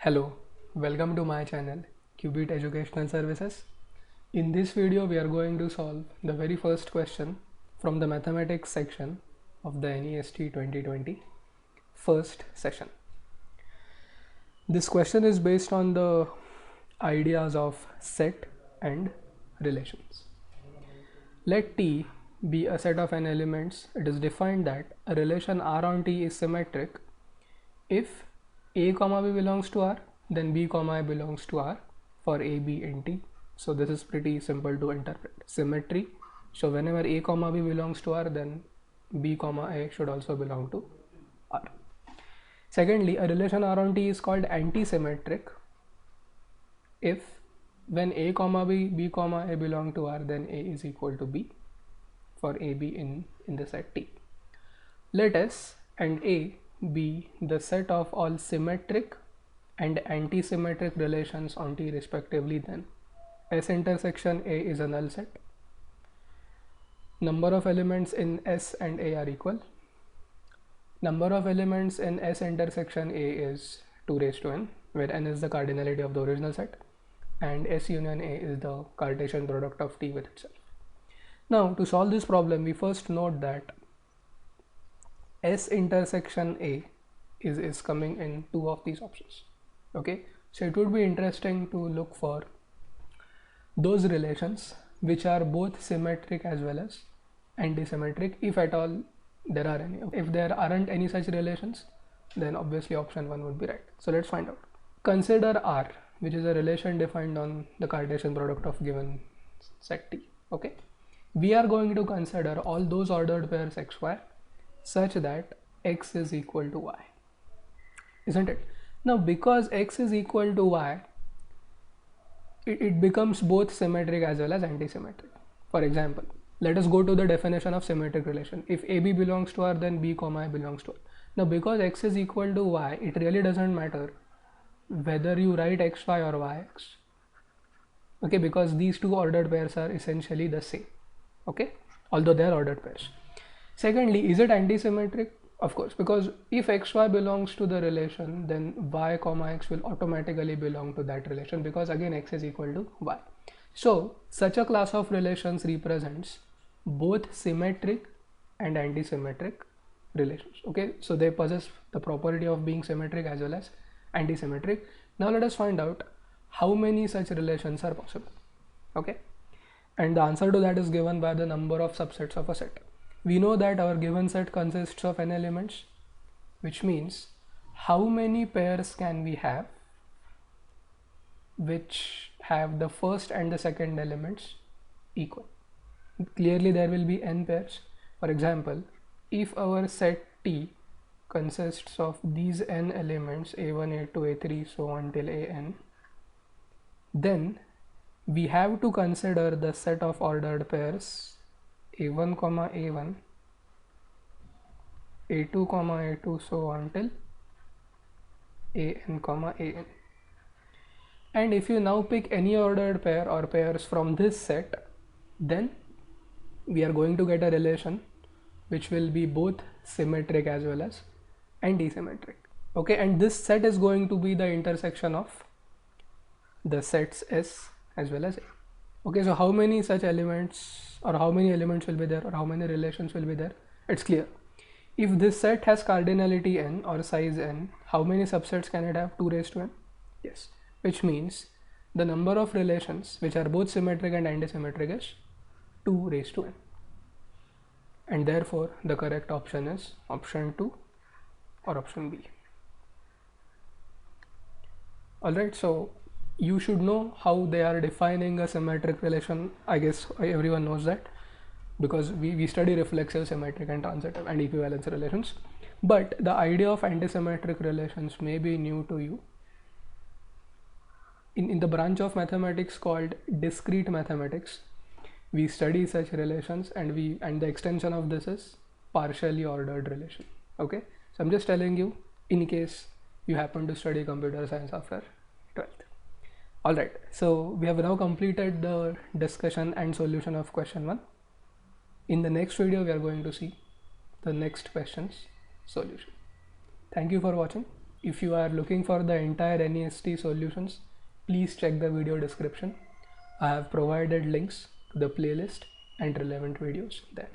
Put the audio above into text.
Hello, welcome to my channel Qubit Educational Services. In this video we are going to solve the very first question from the mathematics section of the NEST 2020 first session. This question is based on the ideas of set and relations. Let T be a set of n elements. It is defined that a relation R on T is symmetric if A comma B belongs to R, then B comma A belongs to R for A, B in T. So this is pretty simple to interpret. Symmetry. So whenever A comma B belongs to R, then B comma A should also belong to R. Secondly, a relation R on T is called anti-symmetric if when A comma B, B comma A belong to R, then A is equal to B for A, B in the set T. Let S and A be the set of all symmetric and anti-symmetric relations on T respectively, then S intersection A is a null set. Number of elements in S and A are equal. Number of elements in S intersection A is 2 raised to n, where n is the cardinality of the original set and S union A is the Cartesian product of T with itself. Now to solve this problem, we first note that S intersection A is coming in two of these options. Okay, so it would be interesting to look for those relations which are both symmetric as well as anti-symmetric, if at all there are any. If there aren't any such relations, then obviously option 1 would be right. So let's find out. Consider R, which is a relation defined on the Cartesian product of given set T. Okay, we are going to consider all those ordered pairs xy such that x is equal to y, isn't it? Now because x is equal to y, it becomes both symmetric as well as anti-symmetric. For example, let us go to the definition of symmetric relation. If AB belongs to R, then B comma A belongs to R. Now because x is equal to y, it really doesn't matter whether you write xy or yx, okay, because these two ordered pairs are essentially the same, okay, although they are ordered pairs. Secondly, is it anti-symmetric? Of course, because if xy belongs to the relation, then y comma x will automatically belong to that relation, because again x is equal to y. So such a class of relations represents both symmetric and anti-symmetric relations. Okay, so they possess the property of being symmetric as well as anti-symmetric. Now let us find out how many such relations are possible. Okay, and the answer to that is given by the number of subsets of a set. We know that our given set consists of n elements, which means how many pairs can we have which have the first and the second elements equal. Clearly there will be n pairs. For example, if our set T consists of these n elements a1, a2, a3, so on till an, then we have to consider the set of ordered pairs a1 comma a1, a2 comma a2, so on till an comma an. And if you now pick any ordered pair or pairs from this set, then we are going to get a relation which will be both symmetric as well as anti-symmetric. Okay, and this set is going to be the intersection of the sets S as well as A. Okay, so how many such elements, or how many elements will be there, or how many relations will be there? It's clear. If this set has cardinality n or size n, how many subsets can it have? 2 raised to n? Yes, which means the number of relations which are both symmetric and anti-symmetric is 2 raised to n. And therefore the correct option is option 2 or option B. Alright, so you should know how they are defining a symmetric relation. I guess everyone knows that because we study reflexive, symmetric and transitive and equivalence relations. But the idea of antisymmetric relations may be new to you. In the branch of mathematics called discrete mathematics, we study such relations, and the extension of this is partially ordered relation. Okay, so I'm just telling you in case you happen to study computer science after 12th. Alright, so we have now completed the discussion and solution of question 1. In the next video, we are going to see the next question's solution. Thank you for watching. If you are looking for the entire NEST solutions, please check the video description. I have provided links to the playlist and relevant videos there.